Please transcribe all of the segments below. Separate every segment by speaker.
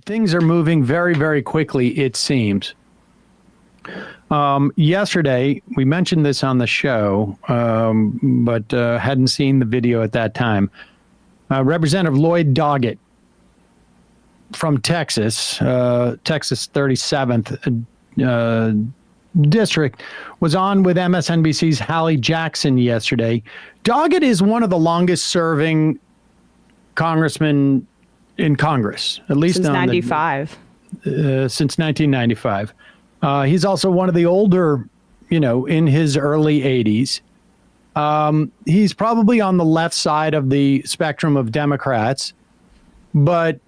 Speaker 1: things are moving very, very quickly, it seems. Yesterday, we mentioned this on the show, but hadn't seen the video at that time. Representative Lloyd Dogget from Texas, Texas 37th District, was on with MSNBC's Hallie Jackson yesterday. Dogget is one of the longest serving congressmen in Congress, at least
Speaker 2: since 95.
Speaker 1: Since 1995. He's also one of the older, in his early 80s. He's probably on the left side of the spectrum of Democrats, but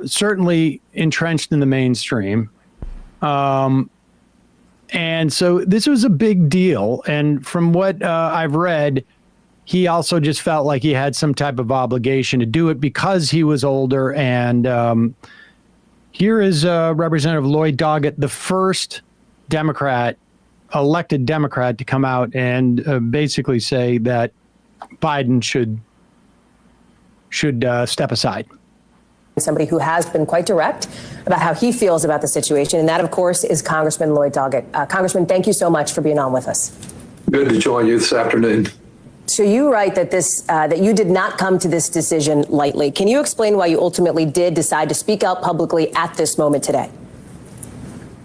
Speaker 1: certainly entrenched in the mainstream. And so this was a big deal. And from what I've read, he also just felt like he had some type of obligation to do it because he was older. And here is Representative Lloyd Dogget, the first elected Democrat to come out and basically say that Biden should step aside.
Speaker 3: Somebody who has been quite direct about how he feels about the situation. And that, of course, is Congressman Lloyd Dogget. Congressman, thank you so much for being on with us.
Speaker 4: Good to join you this afternoon.
Speaker 3: So you write that that you did not come to this decision lightly. Can you explain why you ultimately did decide to speak out publicly at this moment today?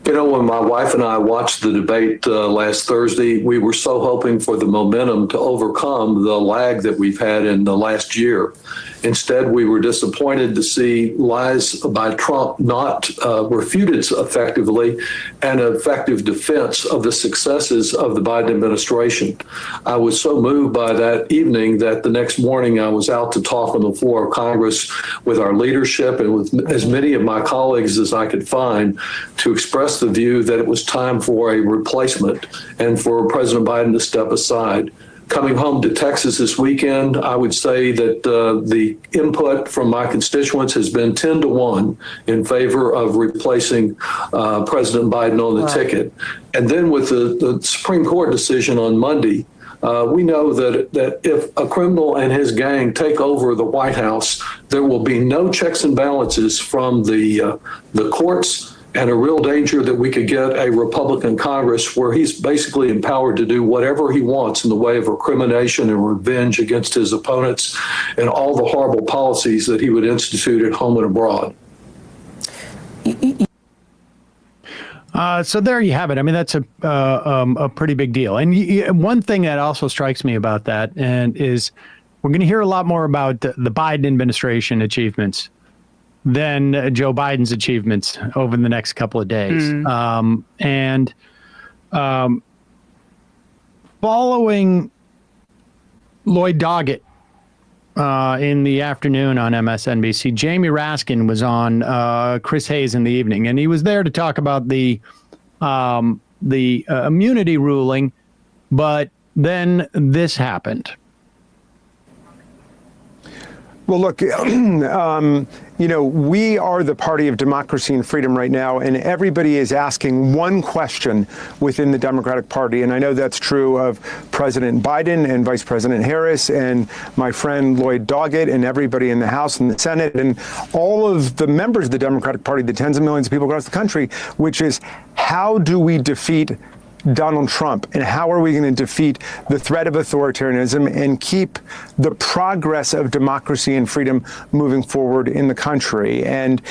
Speaker 4: When my wife and I watched the debate last Thursday, we were so hoping for the momentum to overcome the lag that we've had in the last year. Instead, we were disappointed to see lies by Trump not refuted effectively and effective defense of the successes of the Biden administration. I was so moved by that evening that the next morning I was out to talk on the floor of Congress with our leadership and with as many of my colleagues as I could find to express the view that it was time for a replacement and for President Biden to step aside. Coming home to Texas this weekend, I would say that the input from my constituents has been 10-1 in favor of replacing President Biden on the ticket. And then with the Supreme Court decision on Monday, we know that if a criminal and his gang take over the White House, there will be no checks and balances from the courts, and a real danger that we could get a Republican Congress where he's basically empowered to do whatever he wants in the way of recrimination and revenge against his opponents and all the horrible policies that he would institute at home and abroad.
Speaker 1: So there you have it. I mean, that's a pretty big deal. And one thing that also strikes me about that is we're going to hear a lot more about the Biden administration achievements than Joe Biden's achievements over the next couple of days. Following Lloyd Dogget in the afternoon on MSNBC, Jamie Raskin was on Chris Hayes in the evening, and he was there to talk about the immunity ruling, but then this happened.
Speaker 5: Well, look, we are the party of democracy and freedom right now, and everybody is asking one question within the Democratic Party. And I know that's true of President Biden and Vice President Harris and my friend Lloyd Dogget and everybody in the House and the Senate and all of the members of the Democratic Party, the tens of millions of people across the country, which is how do we defeat Donald Trump, and how are we going to defeat the threat of authoritarianism and keep the progress of democracy and freedom moving forward in the country? And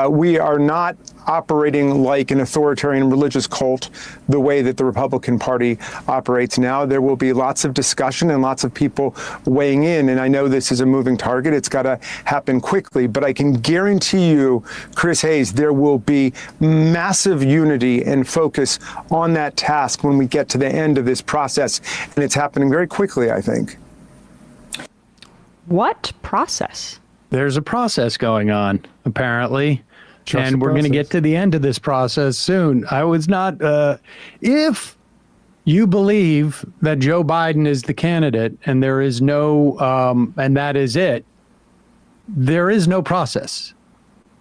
Speaker 5: we are not operating like an authoritarian religious cult the way that the Republican Party operates now. There will be lots of discussion and lots of people weighing in. And I know this is a moving target. It's got to happen quickly. But I can guarantee you, Chris Hayes, there will be massive unity and focus on that task when we get to the end of this process. And it's happening very quickly, I think.
Speaker 2: What process?
Speaker 1: There's a process going on, apparently. And we're going to get to the end of this process soon. I was not, if you believe that Joe Biden is the candidate and there is no, and that is it, there is no process.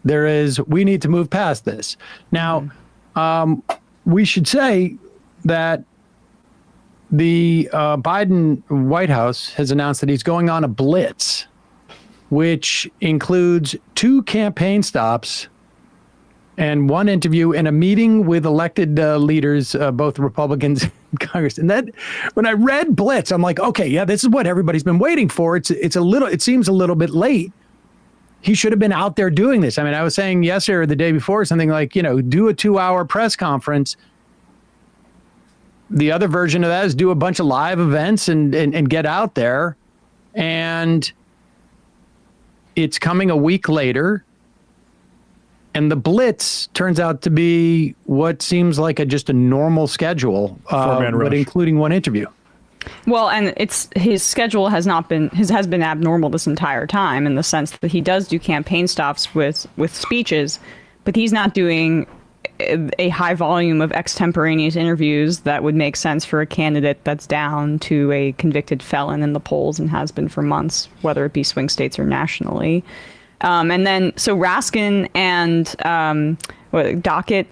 Speaker 1: We need to move past this. Now, we should say that the Biden White House has announced that he's going on a blitz, which includes 2 campaign stops and one interview and a meeting with elected leaders, both Republicans and Congress. And that, when I read Blitz, I'm like, okay, yeah, this is what everybody's been waiting for. It seems a little bit late. He should have been out there doing this. I mean, I was saying yesterday or the day before, something like, do a 2-hour press conference. The other version of that is do a bunch of live events and get out there. And it's coming a week later. And the Blitz turns out to be what seems like just a normal schedule, but including one interview.
Speaker 2: Well, and his schedule has been abnormal this entire time, in the sense that he does do campaign stops with speeches, but he's not doing a high volume of extemporaneous interviews that would make sense for a candidate that's down to a convicted felon in the polls and has been for months, whether it be swing states or nationally. And then, so Raskin and Dogget,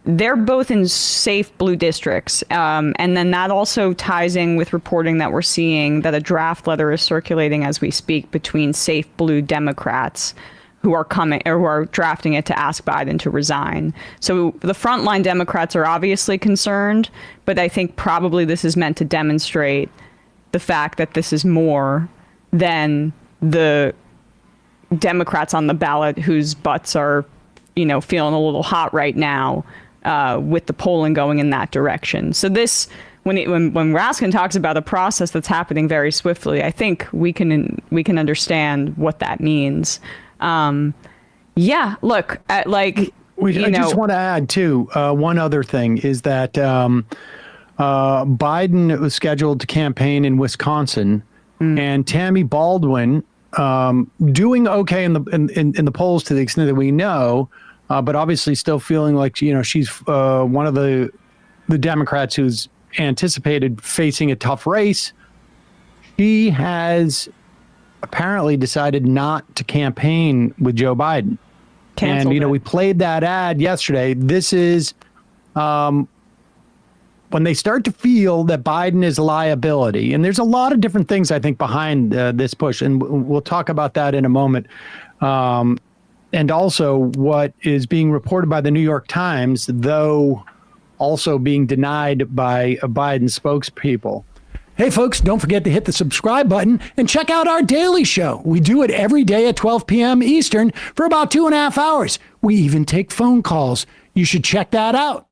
Speaker 2: they're both in safe blue districts. And then that also ties in with reporting that we're seeing that a draft letter is circulating as we speak between safe blue Democrats who are drafting it to ask Biden to resign. So the frontline Democrats are obviously concerned, but I think probably this is meant to demonstrate the fact that this is more than the Democrats on the ballot whose butts are, feeling a little hot right now with the polling going in that direction. So this, when Raskin talks about a process that's happening very swiftly, I think we can understand what that means. Look, I
Speaker 1: just want to add too, one other thing is that Biden was scheduled to campaign in Wisconsin, and Tammy Baldwin doing okay in the polls to the extent that we know, but obviously still feeling like she's one of the Democrats who's anticipated facing a tough race. She has apparently decided not to campaign with Joe Biden.
Speaker 2: Canceled it.
Speaker 1: We played that ad yesterday. This is when they start to feel that Biden is a liability, and there's a lot of different things I think behind this push, and we'll talk about that in a moment. And also what is being reported by the New York Times, though also being denied by Biden spokespeople. Hey, folks, don't forget to hit the subscribe button and check out our daily show. We do it every day at 12 p.m. Eastern for about 2.5 hours. We even take phone calls. You should check that out.